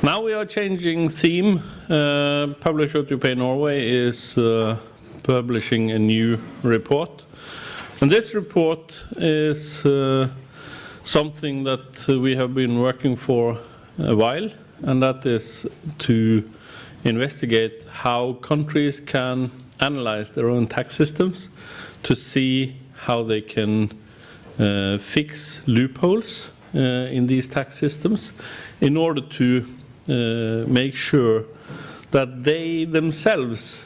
Now we are changing theme. PWYP Norway is publishing a new report. And this report is something that we have been working for a while, and that is to investigate how countries can analyze their own tax systems to see how they can fix loopholes in these tax systems in order to make sure that they themselves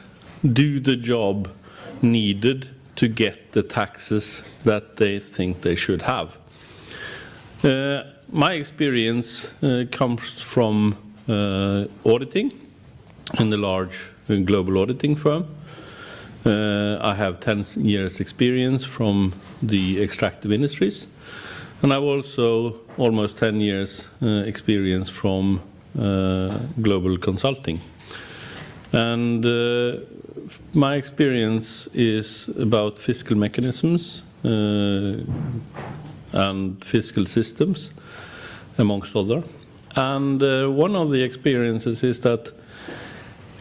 do the job needed to get the taxes that they think they should have. My experience comes from auditing in the large global auditing firm. I have 10 years experience from the extractive industries, and I've also almost 10 years experience from global consulting. And my experience is about fiscal mechanisms and fiscal systems, amongst other. And one of the experiences is that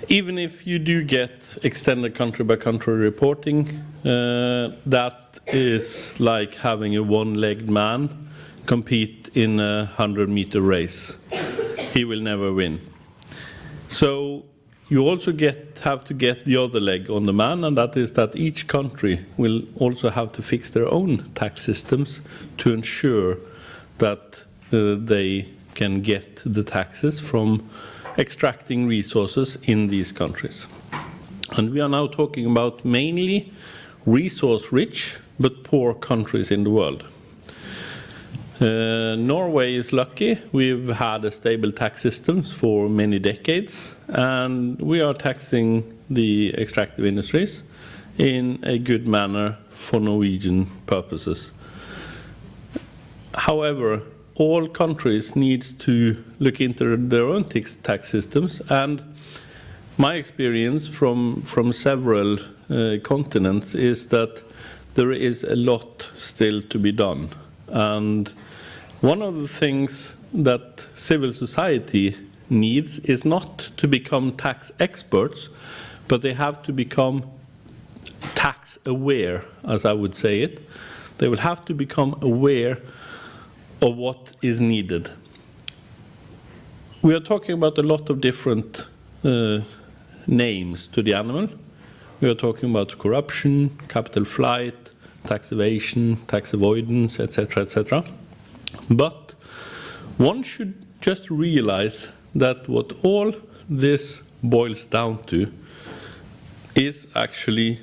even if you do get extended country-by-country reporting, that is like having a one-legged man compete in a 100-meter race. He will never win. So you also have to get the other leg on the man, and that is that each country will also have to fix their own tax systems to ensure that they can get the taxes from extracting resources in these countries. And we are now talking about mainly resource-rich but poor countries in the world. Norway is lucky. We've had a stable tax system for many decades, and we are taxing the extractive industries in a good manner for Norwegian purposes. However, all countries need to look into their own tax systems, and my experience from several continents is that there is a lot still to be done. And one of the things that civil society needs is not to become tax experts, but they have to become tax aware, as I would say it. They will have to become aware of what is needed. We are talking about a lot of different names to the animal. We are talking about corruption, capital flight, tax evasion, tax avoidance, etc., etc. But one should just realize that what all this boils down to is actually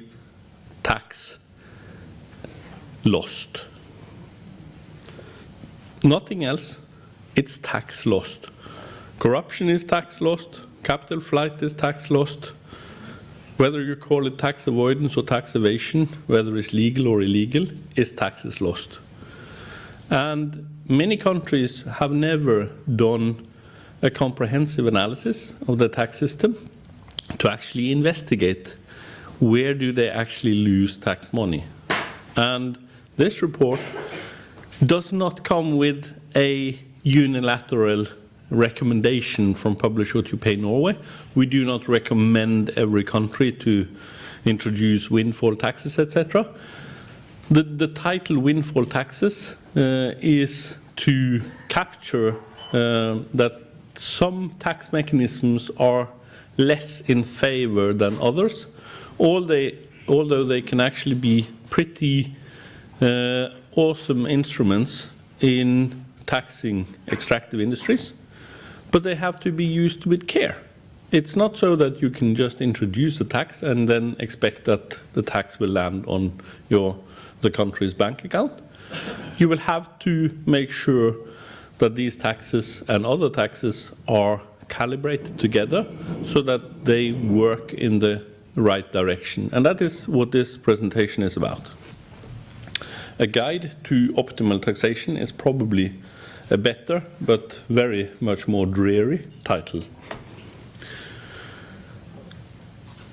tax lost. Nothing else, it's tax lost. Corruption is tax lost, capital flight is tax lost. Whether you call it tax avoidance or tax evasion, whether it's legal or illegal, is taxes lost. And many countries have never done a comprehensive analysis of the tax system to actually investigate where do they actually lose tax money. And this report does not come with a unilateral recommendation from PWYP Norway. We do not recommend every country to introduce windfall taxes, etc. The title Windfall Taxes is to capture that some tax mechanisms are less in favor than others, although they can actually be pretty awesome instruments in taxing extractive industries, but they have to be used with care. It's not so that you can just introduce a tax and then expect that the tax will land on the country's bank account. You will have to make sure that these taxes and other taxes are calibrated together so that they work in the right direction. And that is what this presentation is about. A guide to optimal taxation is probably a better, but very much more dreary title.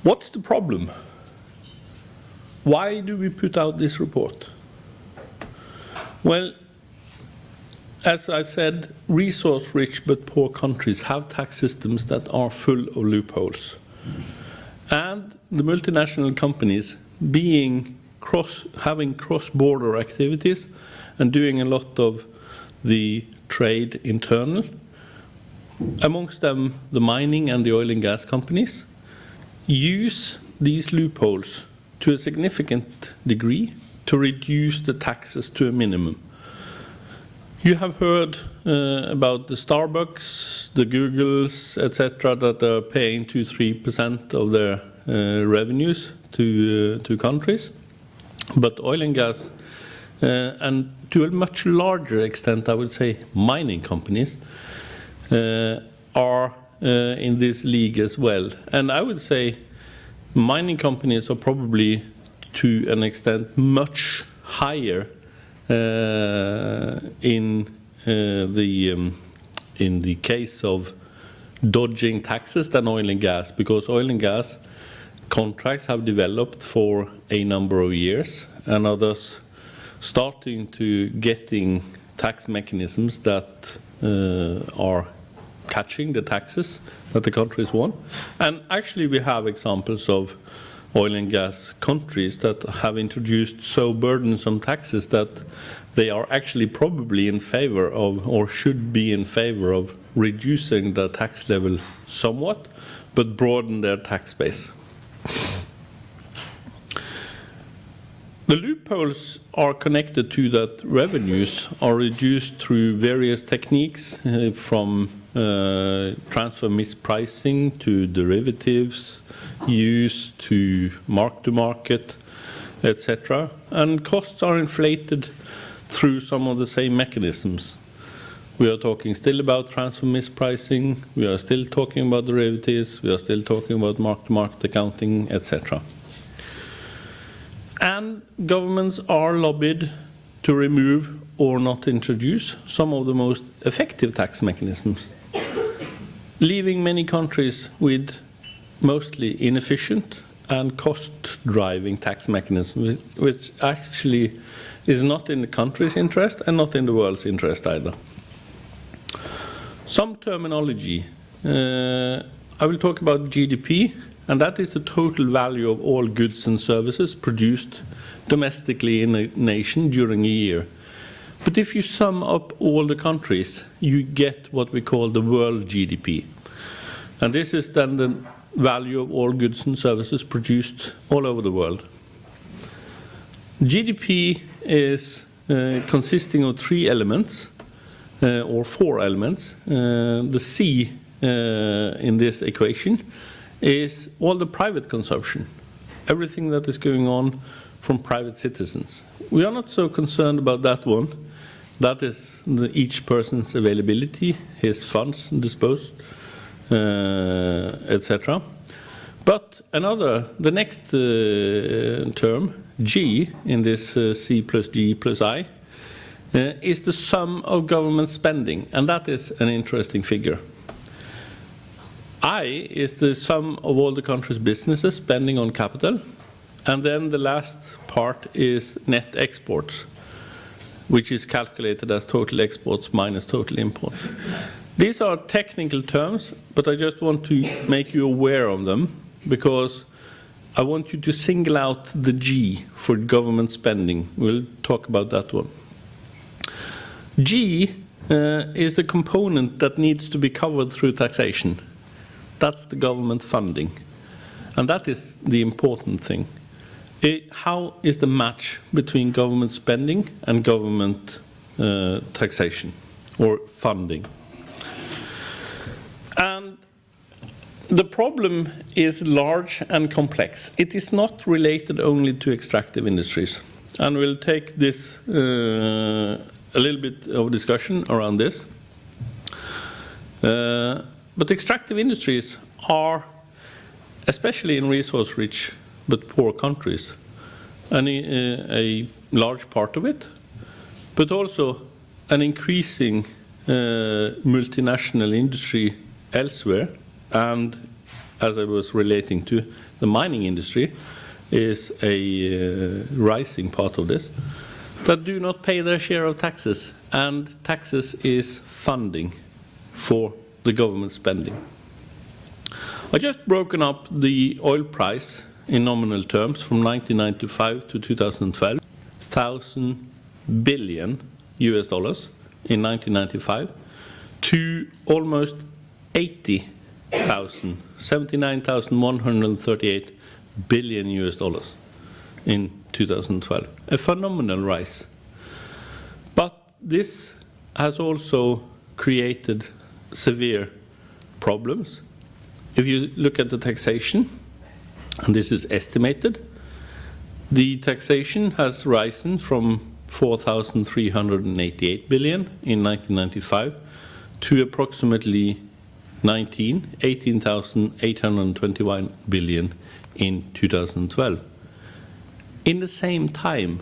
What's the problem? Why do we put out this report? Well, as I said, resource-rich but poor countries have tax systems that are full of loopholes. And the multinational companies having cross-border activities and doing a lot of the trade internal, amongst them the mining and the oil and gas companies, use these loopholes to a significant degree to reduce the taxes to a minimum. You have heard about the Starbucks, the Googles, etc., that are paying 2–3% of their revenues to countries. But oil and gas, and to a much larger extent, I would say, mining companies, are in this league as well. And I would say mining companies are probably, to an extent, much higher in the case of dodging taxes than oil and gas, because oil and gas contracts have developed for a number of years and are thus starting to getting tax mechanisms that are catching the taxes that the countries want. And actually we have examples of oil and gas countries that have introduced so burdensome taxes that they are actually probably in favor of, or should be in favor of, reducing the tax level somewhat, but broaden their tax base. The loopholes are connected to that revenues are reduced through various techniques, from transfer mispricing to derivatives, use to mark-to-market, etc. And costs are inflated through some of the same mechanisms. We are talking still about transfer mispricing, we are still talking about derivatives, we are still talking about mark-to-market accounting, etc. And governments are lobbied to remove or not introduce some of the most effective tax mechanisms, leaving many countries with mostly inefficient and cost-driving tax mechanisms, which actually is not in the country's interest and not in the world's interest either. Some terminology. I will talk about GDP, and that is the total value of all goods and services produced domestically in a nation during a year. But if you sum up all the countries, you get what we call the world GDP. And this is then the value of all goods and services produced all over the world. GDP is consisting of 3 elements, or 4 elements. The C in this equation is all the private consumption, everything that is going on from private citizens. We are not so concerned about that one. That is each person's availability, his funds disposed, etc. But the next term, G, in this C plus G plus I, is the sum of government spending, and that is an interesting figure. I is the sum of all the country's businesses spending on capital, and then the last part is net exports, which is calculated as total exports minus total imports. These are technical terms, but I just want to make you aware of them, because I want you to single out the G for government spending. We'll talk about that one. G is the component that needs to be covered through taxation. That's the government funding. And that is the important thing. How is the match between government spending and government taxation or funding? And the problem is large and complex. It is not related only to extractive industries. And we'll take this a little bit of discussion around this. But extractive industries are, especially in resource-rich but poor countries, a large part of it, but also an increasing multinational industry elsewhere, and as I was relating to, the mining industry is a rising part of this. that do not pay their share of taxes, and taxes is funding for the government spending. I just broken up the oil price in nominal terms from 1995 to 2012, $1,000 billion US dollars in 1995 to almost 79,138 billion US dollars in 2012. A phenomenal rise. But this has also created severe problems. If you look at the taxation, and this is estimated, the taxation has risen from 4,388 billion in 1995 to approximately 18,821 billion in 2012. In the same time,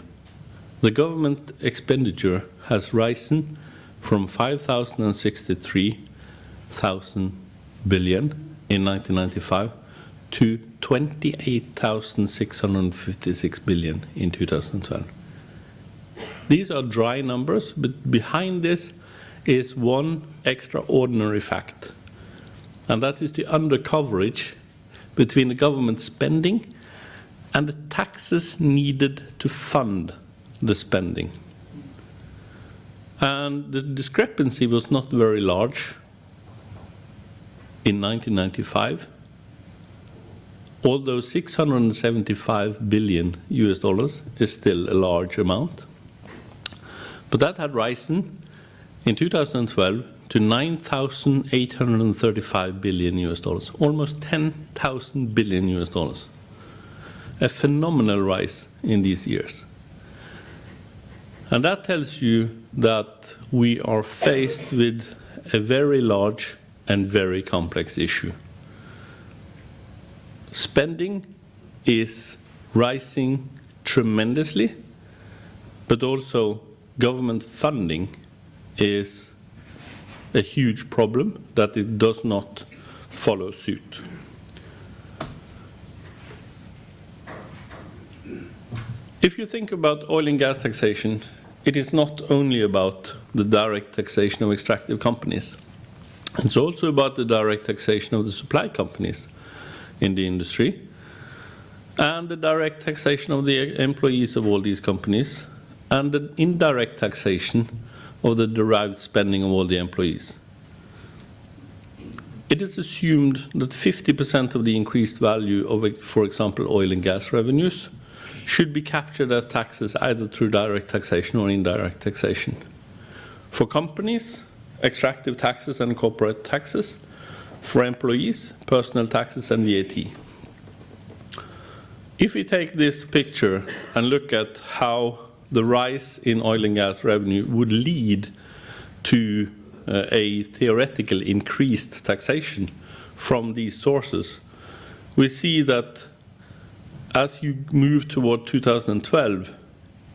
the government expenditure has risen from 5,063,000 billion in 1995 to 28,656 billion in 2012. These are dry numbers, but behind this is one extraordinary fact, and that is the undercoverage between the government spending and the taxes needed to fund the spending. And the discrepancy was not very large in 1995, although 675 billion US dollars is still a large amount. But that had risen in 2012 to 9,835 billion US dollars, almost 10,000 billion US dollars. A phenomenal rise in these years. And that tells you that we are faced with a very large and very complex issue. Spending is rising tremendously, but also government funding is a huge problem that it does not follow suit. If you think about oil and gas taxation, it is not only about the direct taxation of extractive companies. It's also about the direct taxation of the supply companies in the industry and the direct taxation of the employees of all these companies and the indirect taxation of the derived spending of all the employees. It is assumed that 50% of the increased value of, for example, oil and gas revenues should be captured as taxes either through direct taxation or indirect taxation. For companies, extractive taxes and corporate taxes. For employees, personal taxes and VAT. If we take this picture and look at how the rise in oil and gas revenue would lead to a theoretical increased taxation from these sources, we see that as you move toward 2012,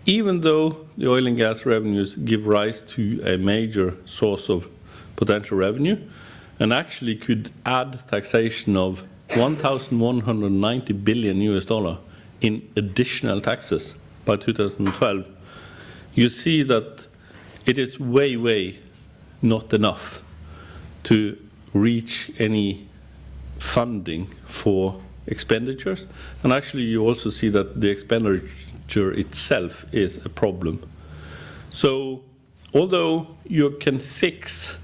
even though the oil and gas revenues give rise to a major source of potential revenue, and actually could add taxation of 1,190 billion US dollar in additional taxes by 2012, you see that it is way not enough to reach any funding for expenditures. And actually you also see that the expenditure itself is a problem. So although you can fix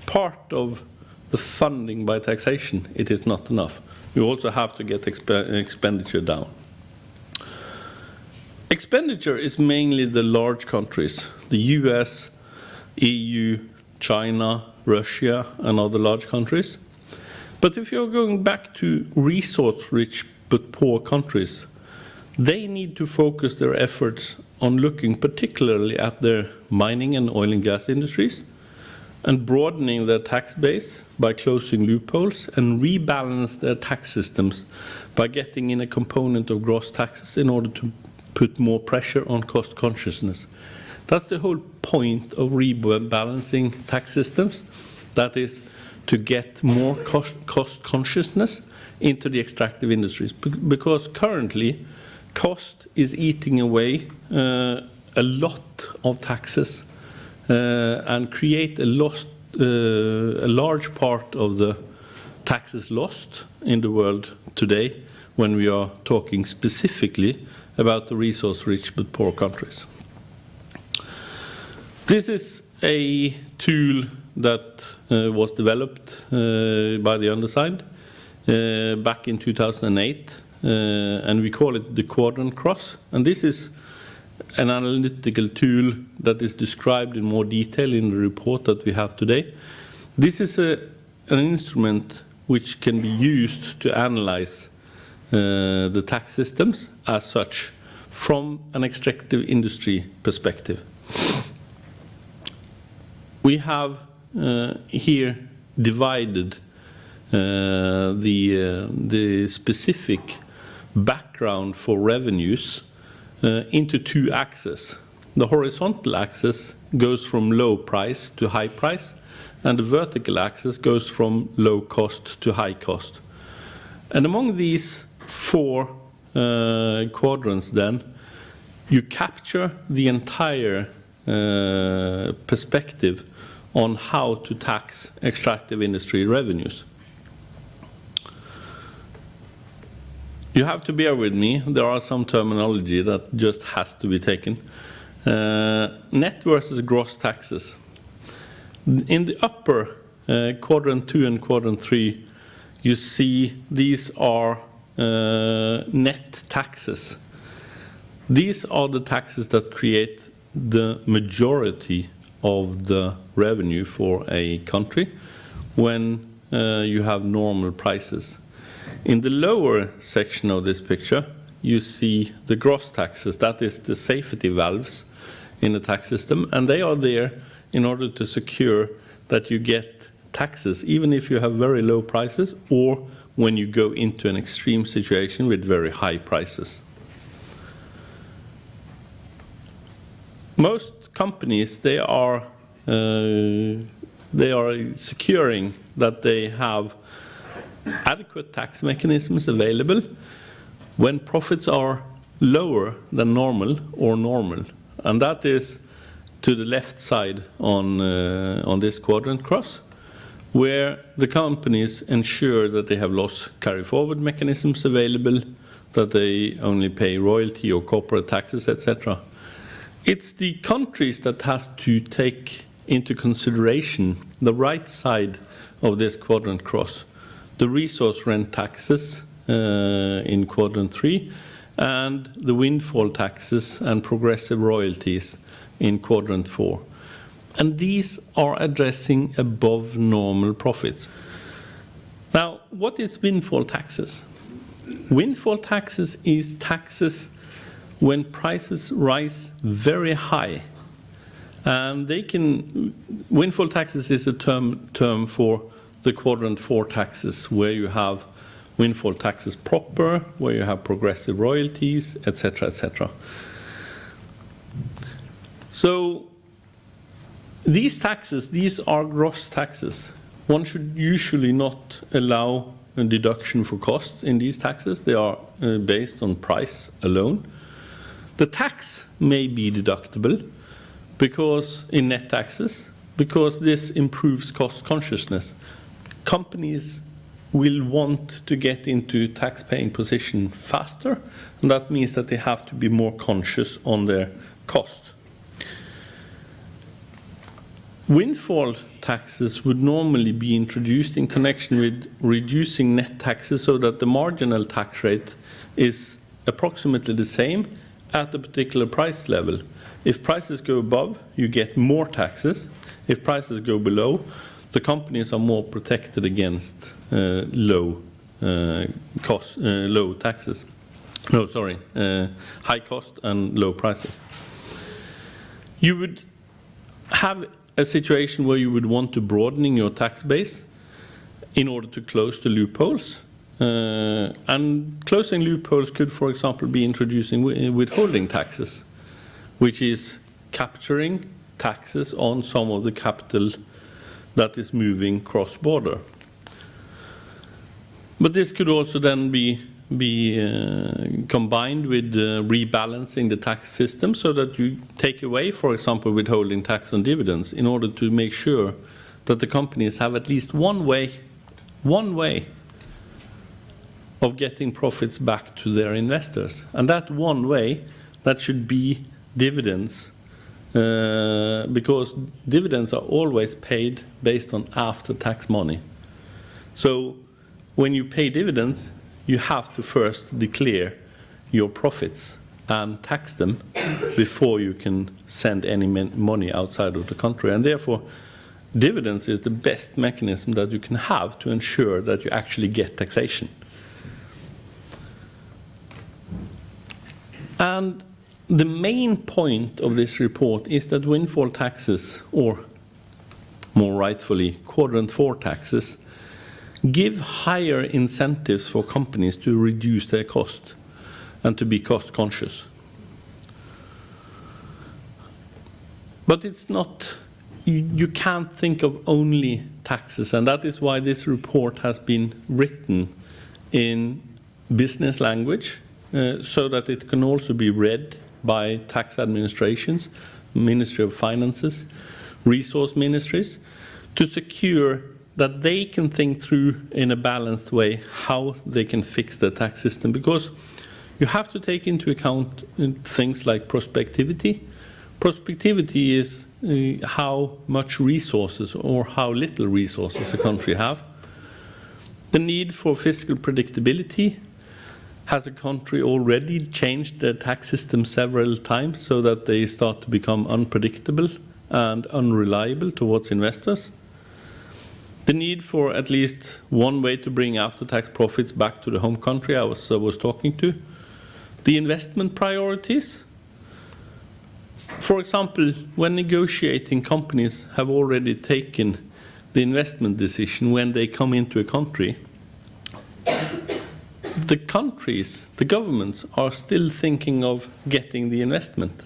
part of the funding by taxation, it is not enough. You also have to get expenditure down. Expenditure is mainly the large countries, the US, EU, China, Russia, and other large countries. But if you're going back to resource-rich but poor countries, they need to focus their efforts on looking particularly at their mining and oil and gas industries, and broadening their tax base by closing loopholes, and rebalance their tax systems by getting in a component of gross taxes in order to put more pressure on cost consciousness. That's the whole point of rebalancing tax systems, that is to get more cost consciousness into the extractive industries, because currently cost is eating away a a lot of taxes and create a large part of the taxes lost in the world today when we are talking specifically about the resource-rich but poor countries. This is a tool that was developed by the undersigned back in 2008, and we call it the quadrant cross. And this is an analytical tool that is described in more detail in the report that we have today. This is an instrument which can be used to analyze the tax systems as such from an extractive industry perspective. We have here divided the specific background for revenues into two axes. The horizontal axis goes from low price to high price, and the vertical axis goes from low cost to high cost. And among these four quadrants then, you capture the entire perspective on how to tax extractive industry revenues. You have to bear with me, there are some terminology that just has to be taken. Net versus gross taxes. In the upper quadrant 2 and quadrant 3, you see these are net taxes. These are the taxes that create the majority of the revenue for a country when you have normal prices. In the lower section of this picture, you see the gross taxes. That is the safety valves in the tax system, and they are there in order to secure that you get taxes, even if you have very low prices or when you go into an extreme situation with very high prices. Most companies, they are securing that they have adequate tax mechanisms available when profits are lower than normal or normal. And that is to the left side on this quadrant cross, where the companies ensure that they have loss carry-forward mechanisms available, that they only pay royalty or corporate taxes, etc. It's the countries that has to take into consideration the right side of this quadrant cross, the resource rent taxes in quadrant 3, and the windfall taxes and progressive royalties in quadrant 4. And these are addressing above normal profits. Now, what is windfall taxes? Windfall taxes is taxes when prices rise very high. And windfall taxes is a term for the quadrant 4 taxes, where you have windfall taxes proper, where you have progressive royalties, etc., etc. So these taxes, these are gross taxes. One should usually not allow a deduction for costs in these taxes. They are based on price alone. The tax may be deductible because in net taxes, because this improves cost consciousness. Companies will want to get into tax-paying position faster, and that means that they have to be more conscious on their cost. Windfall taxes would normally be introduced in connection with reducing net taxes so that the marginal tax rate is approximately the same at the particular price level. If prices go above, you get more taxes. If prices go below, the companies are more protected against low taxes. No, sorry, high cost and low prices. You would have a situation where you would want to broadening your tax base in order to close the loopholes. And closing loopholes could, for example, be introducing withholding taxes, which is capturing taxes on some of the capital that is moving cross-border. But this could also then be combined with rebalancing the tax system so that you take away, for example, withholding tax on dividends in order to make sure that the companies have at least one way of getting profits back to their investors. And that one way, that should be dividends, because dividends are always paid based on after-tax money. So when you pay dividends, you have to first declare your profits and tax them before you can send any money outside of the country. And therefore, dividends is the best mechanism that you can have to ensure that you actually get taxation. And the main point of this report is that windfall taxes, or more rightfully, quadrant 4 taxes, give higher incentives for companies to reduce their cost and to be cost conscious. But it's not, you can't think of only taxes, and that is why this report has been written in business language, so that it can also be read by tax administrations, Ministry of Finances, resource ministries, to secure that they can think through in a balanced way how they can fix the tax system. Because you have to take into account things like prospectivity. Prospectivity is how much resources or how little resources a country have. The need for fiscal predictability. Has a country already changed their tax system several times so that they start to become unpredictable and unreliable towards investors? The need for at least one way to bring after-tax profits back to the home country I was talking to. The investment priorities. For example, when negotiating, companies have already taken the investment decision when they come into a country. The countries, the governments, are still thinking of getting the investment.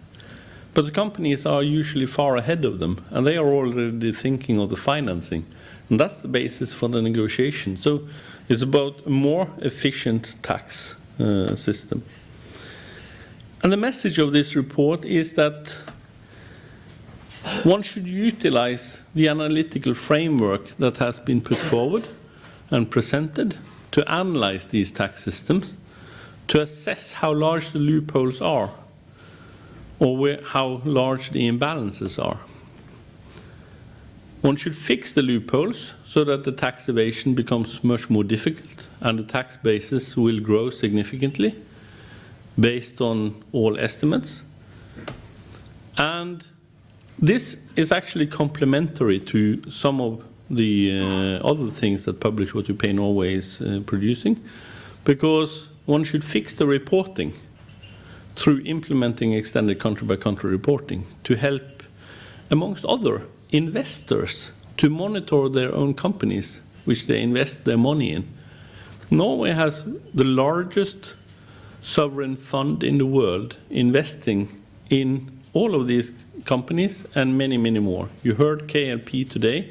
But the companies are usually far ahead of them, and they are already thinking of the financing. And that's the basis for the negotiation. So it's about a more efficient tax system. And the message of this report is that one should utilize the analytical framework that has been put forward and presented to analyze these tax systems, to assess how large the loopholes are, or how large the imbalances are. One should fix the loopholes so that the tax evasion becomes much more difficult and the tax basis will grow significantly based on all estimates. And this is actually complementary to some of the other things that PWYP Norway is producing, because one should fix the reporting through implementing extended country-by-country reporting to help, amongst other, investors to monitor their own companies which they invest their money in. Norway has the largest sovereign fund in the world investing in all of these companies and many, many more. You heard KLP today.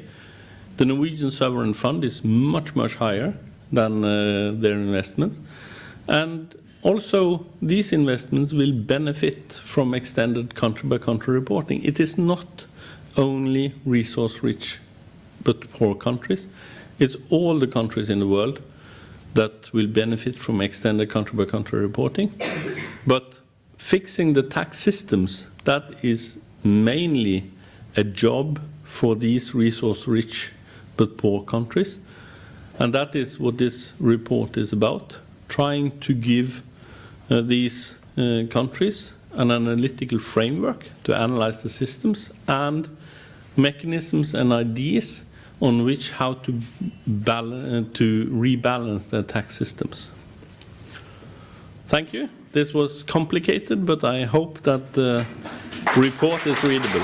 The Norwegian sovereign fund is much, much higher than their investments. And also, these investments will benefit from extended country-by-country reporting. It is not only resource-rich but poor countries. It's all the countries in the world that will benefit from extended country-by-country reporting. But fixing the tax systems, that is mainly a job for these resource-rich but poor countries. And that is what this report is about, trying to give these countries an analytical framework to analyze the systems and mechanisms and ideas on which how to rebalance their tax systems. Thank you. This was complicated, but I hope that the report is readable.